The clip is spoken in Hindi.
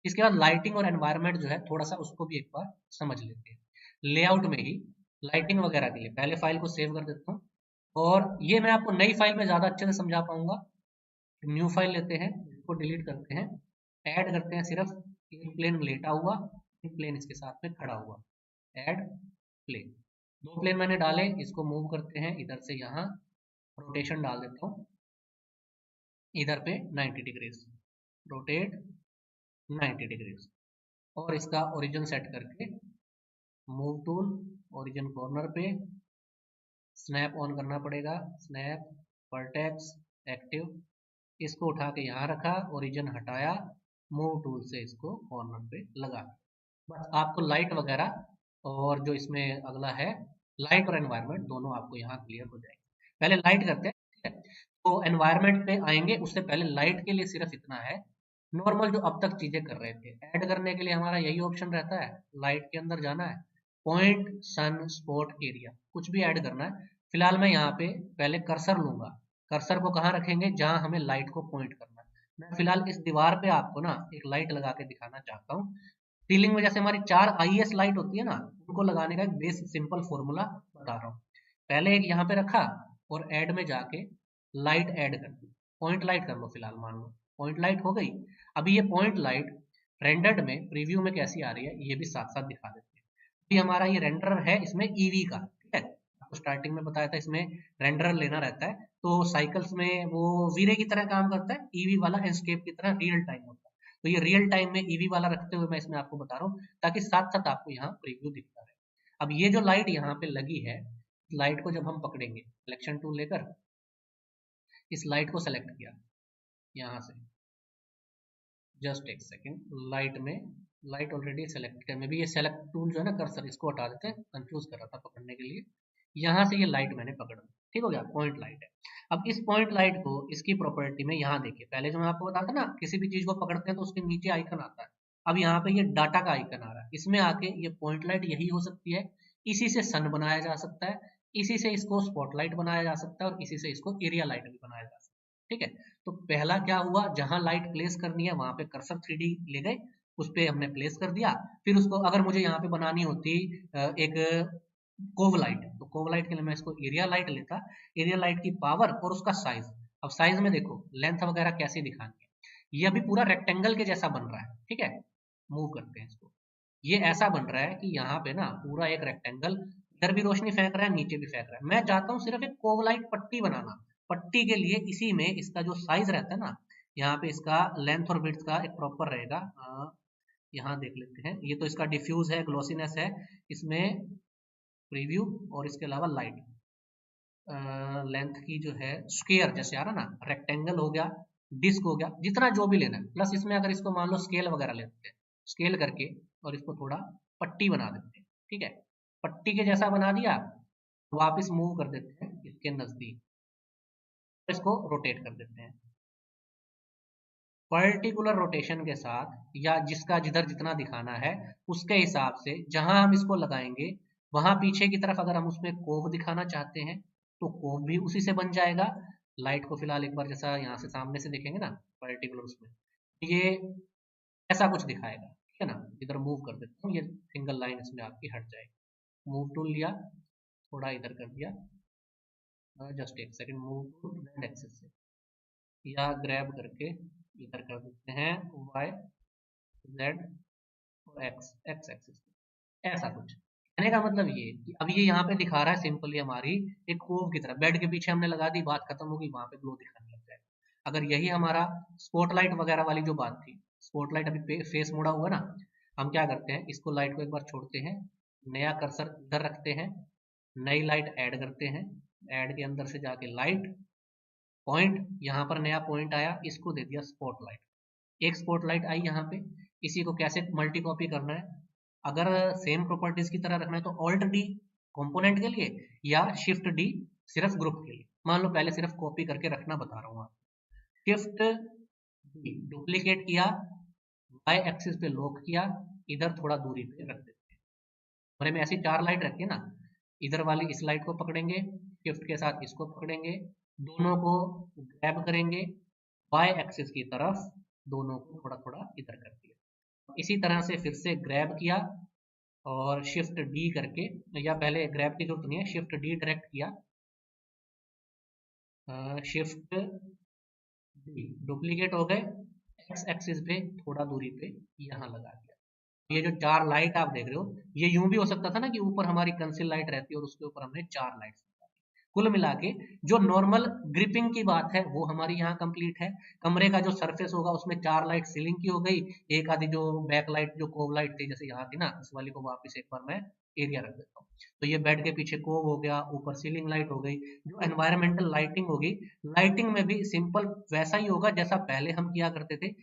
इसके बाद लाइटिंग और एनवायरनमेंट जो है थोड़ा सा उसको भी एक बार समझ लेते हैं। लेआउट में ही लाइटिंग वगैरह के लिए पहले फाइल को सेव कर देता हूँ, और ये मैं आपको नई फाइल में ज्यादा अच्छे से समझा पाऊंगा। न्यू फाइल लेते हैं, इसको डिलीट करते हैं, ऐड करते हैं सिर्फ एक प्लेन लेटा हुआ, एक प्लेन इसके साथ में खड़ा हुआ, ऐड प्लेन। दो प्लेन मैंने डाले, इसको मूव करते हैं इधर से यहाँ, रोटेशन डाल देता हूँ इधर पे 90 डिग्रीज, रोटेट 90 डिग्रीज, और इसका ओरिजिन सेट करके मूव टूल, ओरिजिन कॉर्नर पे स्नैप ऑन करना पड़ेगा, स्नैप वर्टेक्स एक्टिव, इसको उठा के यहाँ रखा, ओरिजिन हटाया, मूव टूल से इसको कॉर्नर पे लगा। बस आपको लाइट वगैरह और जो इसमें अगला है लाइट और एनवायरनमेंट दोनों आपको यहाँ क्लियर हो जाएंगे। पहले लाइट करते हैं, ठीक है। तो एनवायरनमेंट पे आएंगे, उससे पहले लाइट के लिए सिर्फ इतना है, नॉर्मल जो अब तक चीजें कर रहे थे ऐड करने के लिए हमारा यही ऑप्शन रहता है, लाइट के अंदर जाना है, पॉइंट सन स्पॉट एरिया, कुछ भी ऐड करना है। फिलहाल मैं यहाँ पे पहले कर्सर लूंगा, कर्सर को कहाँ रखेंगे, जहां हमें लाइट को पॉइंट करना है। मैं फिलहाल इस दीवार पे आपको ना एक लाइट लगा के दिखाना चाहता हूँ। सीलिंग में जैसे हमारी 4 आईएस लाइट होती है ना, उनको लगाने का एक बेसिक सिंपल फॉर्मूला बता रहा हूँ। पहले एक यहाँ पे रखा और ऐड में जाके लाइट ऐड कर दी, पॉइंट लाइट कर लो फिलहाल, मान लो पॉइंट लाइट हो गई। अभी ये पॉइंट लाइट रेंडर्ड में प्रीव्यू में कैसी आ रही है ये भी साथ साथ दिखा देते हैं। अभी हमारा ये रेंडर है इसमें ईवी का, ठीक है, आपको स्टार्टिंग में बताया था इसमें रेंडर लेना रहता है, तो साइकिल्स में वो वीरे की तरह काम करता है, ईवी वाला एस्केप की तरह रियल टाइम होता है। तो ये रियल टाइम में ईवी वाला रखते हुए मैं इसमें आपको बता रहा हूँ, ताकि साथ साथ आपको यहाँ प्रीव्यू दिखता है। अब ये जो लाइट यहाँ पे लगी है, लाइट को जब हम पकड़ेंगे सिलेक्शन टूल लेकर, इस लाइट को सेलेक्ट किया यहाँ से, जस्ट एक सेकेंड, लाइट में लाइट ऑलरेडी सेलेक्ट किया, मे भी ये सेलेक्ट टूल जो है ना कर्सर, इसको हटा देते हैं, कंफ्यूज कर रहा था पकड़ने के लिए। यहाँ से ये लाइट मैंने पकड़ ली, ठीक हो गया, पॉइंट लाइट है। अब इस पॉइंट लाइट को इसकी प्रॉपर्टी में यहाँ देखिए, पहले जो मैं आपको बताता ना किसी भी चीज को पकड़ते हैं तो उसके नीचे आइकन आता है, अब यहाँ पे ये डाटा का आइकन आ रहा है, इसमें आके ये पॉइंट लाइट यही हो सकती है, इसी से सन बनाया जा सकता है, इसी से इसको स्पॉटलाइट बनाया जा सकता है, और इसी से इसको एरिया लाइट भी बनाया जा सकता है, ठीक है। तो पहला क्या हुआ, जहां लाइट प्लेस करनी है वहां पे कर्सर 3D ले गए, उस पे हमने प्लेस कर दिया। फिर उसको अगर मुझे यहाँ पे बनानी होती एक कोव लाइट, तो कोव लाइट के लिए मैं इसको एरिया लाइट लेता, एरिया लाइट की पावर और उसका साइज। अब साइज में देखो लेंथ वगैरह कैसी दिखानी है, ये अभी पूरा रेक्टेंगल के जैसा बन रहा है, ठीक है। मूव करते हैं इसको, ये ऐसा बन रहा है कि यहाँ पे ना पूरा एक रेक्टेंगल, इधर भी रोशनी फेंक रहा है, नीचे भी फेंक रहा है। मैं चाहता हूँ सिर्फ एक कोव लाइट पट्टी बनाना, पट्टी के लिए इसी में इसका जो साइज रहता है ना, यहाँ पे इसका लेंथ और विड्थ का एक प्रॉपर रहेगा, यहाँ देख लेते हैं, ये तो इसका डिफ्यूज है, ग्लोसीनेस है, इसमें प्रीव्यू और इसके अलावा लाइट लेंथ की जो है स्क्वायर जैसे आ रहा ना, रेक्टेंगल हो गया, डिस्क हो गया, जितना जो भी लेना है, प्लस इसमें अगर इसको मान लो स्केल वगैरह लेते हैं, स्केल करके और इसको थोड़ा पट्टी बना देते हैं, ठीक है, पट्टी के जैसा बना दिया, वापस मूव कर देते हैं इसके नजदीक, इसको रोटेट कर देते हैं पर्टिकुलर रोटेशन के साथ, या जिसका जिधर जितना दिखाना है उसके हिसाब से, जहां हम इसको लगाएंगे वहां पीछे की तरफ अगर हम उसमें कोव दिखाना चाहते हैं तो कोव भी उसी से बन जाएगा। लाइट को फिलहाल एक बार जैसा यहाँ से सामने से देखेंगे ना पर्टिकुलर उसमें, ये ऐसा कुछ दिखाएगा, ठीक है ना। इधर मूव कर देता हूँ, ये सिंगल लाइन इसमें आपकी हट जाएगी, मूव टूल लिया, थोड़ा इधर कर दिया, जस्ट एक second, move tool Z axis से, या ग्रैब करके इधर कर देते हैं वाई जेड और एक्स एक्स एक्सिस, ऐसा कुछ। कहने का मतलब ये कि अब ये यहाँ पे दिखा रहा है सिंपली हमारी एक कोव की तरह, बेड के पीछे हमने लगा दी, बात खत्म होगी, वहां पे ग्लो दिखाने लग जाएगा। अगर यही हमारा स्पॉटलाइट वगैरह वाली जो बात थी, स्पॉटलाइट अभी फेस मोड़ा हुआ ना, हम क्या करते हैं, इसको लाइट को एक बार छोड़ते हैं, नया कर्सर इधर रखते हैं, नई लाइट ऐड करते हैं, ऐड के अंदर से जाके लाइट पॉइंट, यहाँ पर नया पॉइंट आया, इसको दे दिया स्पॉटलाइट, एक स्पॉटलाइट आई यहाँ पे। इसी को कैसे मल्टी कॉपी करना है, अगर सेम प्रॉपर्टीज की तरह रखना है तो ऑल्ट डी कंपोनेंट के लिए, या शिफ्ट डी सिर्फ ग्रुप के लिए। मान लो पहले सिर्फ कॉपी करके रखना बता रहा हूँ आपको, शिफ्ट डी डुप्लीकेट किया, वाई एक्सिस पे लॉक किया, इधर थोड़ा दूरी पे रख देते हैं। हमारे में ऐसी 4 लाइट रखी है ना, इधर वाली इस लाइट को पकड़ेंगे, शिफ्ट के साथ इसको पकड़ेंगे, दोनों को ग्रैब करेंगे, वाई एक्सिस की तरफ दोनों को थोड़ा थोड़ा इधर कर दिया, इसी तरह से फिर से ग्रैब किया और शिफ्ट डी करके, या पहले ग्रैब की जरूरत नहीं है, शिफ्ट डी डायरेक्ट किया, शिफ्ट डी, डुप्लीकेट हो गए, एक्स एक्सिस पे थोड़ा दूरी पे यहाँ लगा दिया। ये जो 4 लाइट आप देख रहे हो, ये यूं भी हो सकता था ना कि ऊपर हमारी कंसिल लाइट रहती है और उसके ऊपर हमने 4 लाइट। कुल मिला के जो नॉर्मल ग्रिपिंग की बात है वो हमारी यहाँ कंप्लीट है। कमरे का जो सरफेस होगा उसमें 4 लाइट सीलिंग की हो गई, एक आधी जो बैक लाइट जो कोव लाइट थी जैसे यहाँ थी ना, इस वाली को वापस एक बार मैं एरिया रख देता हूँ। तो ये बेड के पीछे कोव हो गया, ऊपर सीलिंग लाइट हो गई। जो एनवायरमेंटल लाइटिंग होगी, लाइटिंग में भी सिंपल वैसा ही होगा जैसा पहले हम किया करते थे।